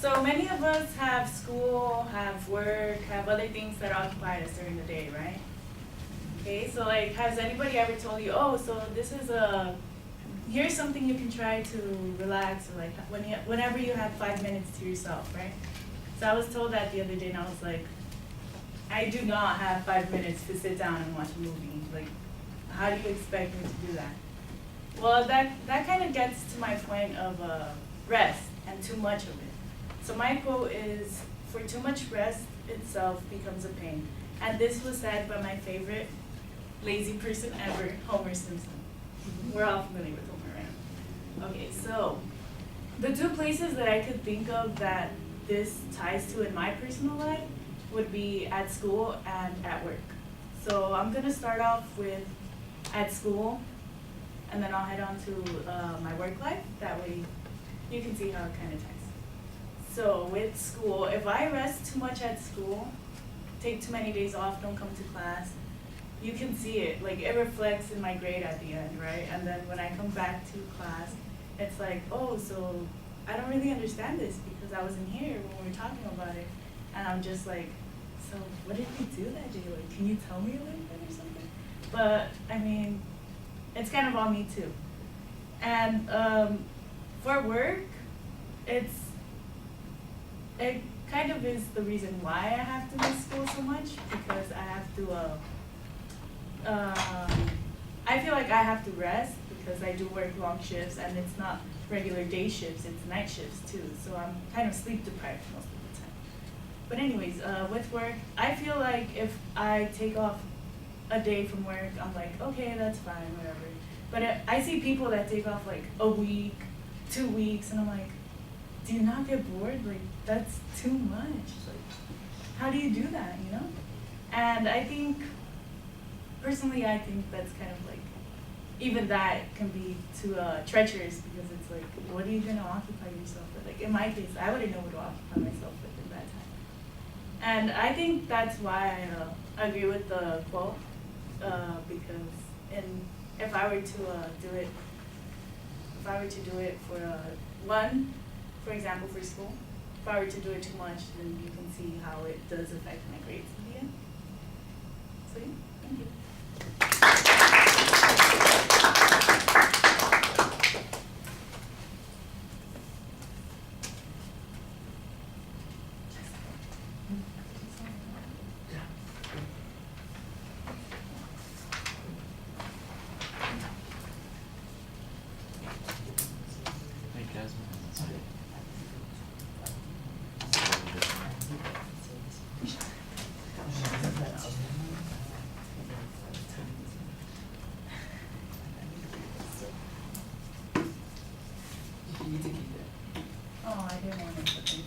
So many of us have school, have work, have other things that occupy us during the day, right? Okay, so like, has anybody ever told you, oh, so this is here's something you can try to relax, or like whenever you have 5 minutes to yourself, right? So I was told that the other day, and I was like, I do not have 5 minutes to sit down and watch a movie. Like, how do you expect me to do that? Well, that kind of gets to my point of rest and too much of it. So my quote is, for too much rest itself becomes a pain. And this was said by my favorite lazy person ever, Homer Simpson. We're all familiar with Homer, right? Okay, so the two places that I could think of that this ties to in my personal life would be at school and at work. So I'm gonna start off with at school, and then I'll head on to my work life. That way you can see how it kind of ties. So with school, if I rest too much at school, take too many days off, don't come to class, you can see it. Like, it reflects in my grade at the end, right? And then when I come back to class, it's like, oh, so I don't really understand this because I wasn't here when we were talking about it. And I'm just like, so what did we do that day? Like, can you tell me a little bit or something? But, I mean, it's kind of on me too. And for work, it kind of is the reason why I have to miss school so much, because I have to, I feel like I have to rest because I do work long shifts, and it's not regular day shifts, it's night shifts too. So I'm kind of sleep deprived most of the time. But anyways, with work, I feel like if I take off a day from work, I'm like, okay, that's fine, whatever. But I see people that take off like a week, 2 weeks, and I'm like, do you not get bored? Like, that's too much. Like, how do you do that, you know? And I think, personally, I think that's kind of like, even that can be too treacherous, because it's like, what are you gonna occupy yourself with? Like, in my case, I wouldn't know what to occupy myself with in that time. And I think that's why I agree with the quote, because if I were to do it for one, for example, for school, if I were to do it too much, then you can see how it does affect my grades in the end. So yeah, thank you. Oh, I didn't want to put it.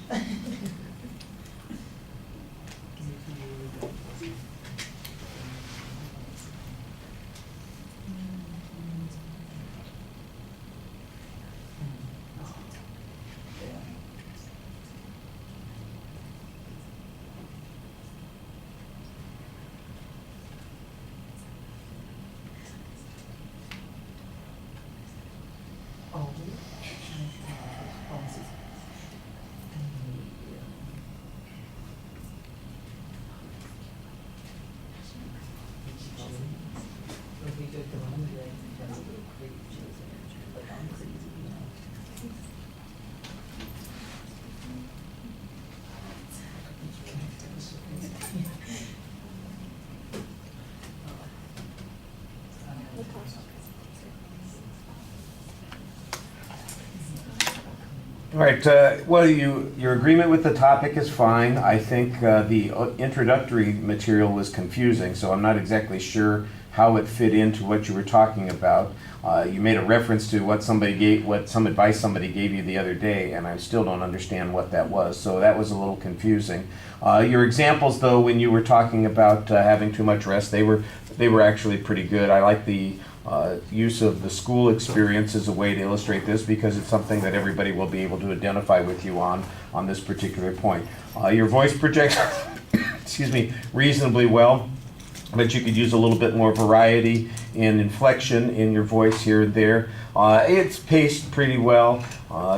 All right, well, your agreement with the topic is fine. I think the introductory material was confusing, so I'm not exactly sure how it fit into what you were talking about. You made a reference to what some advice somebody gave you the other day, and I still don't understand what that was, so that was a little confusing. Your examples, though, when you were talking about having too much rest, they were actually pretty good. I like the use of the school experience as a way to illustrate this, because it's something that everybody will be able to identify with you on this particular point. Your voice projects excuse me, reasonably well, but you could use a little bit more variety in inflection in your voice here and there. It's paced pretty well.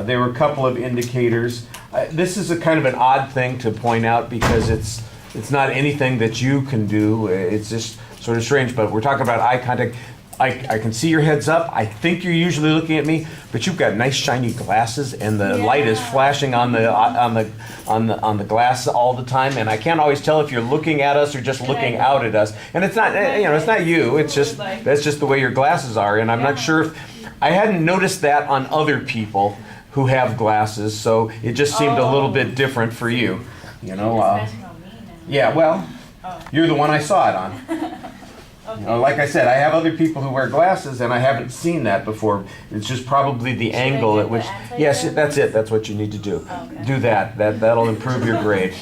There were a couple of indicators. This is a kind of an odd thing to point out because it's not anything that you can do. It's just sort of strange, but we're talking about eye contact. I can see your head's up. I think you're usually looking at me, but you've got nice shiny glasses, and the light is flashing on the glass all the time. And I can't always tell if you're looking at us or just looking out at us. And it's not, it's not you. It's just that's just the way your glasses are. And I'm not sure if I hadn't noticed that on other people who have glasses, so it just seemed a little bit different for you. You know. Yeah. Well, you're the one I saw it on. Okay. Like I said, I have other people who wear glasses, and I haven't seen that before. It's just probably the angle at which. Yes, that's it. That's what you need to do. Okay. Do that. That'll improve your grade,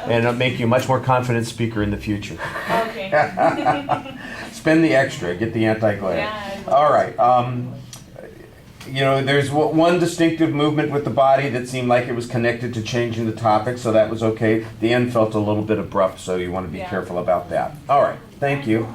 and it'll make you a much more confident speaker in the future. Okay. Spend the extra. Get the anti-glare. Yeah, All right. There's one distinctive movement with the body that seemed like it was connected to changing the topic, so that was okay. The end felt a little bit abrupt, so you want to be careful about that. All right. Thank you.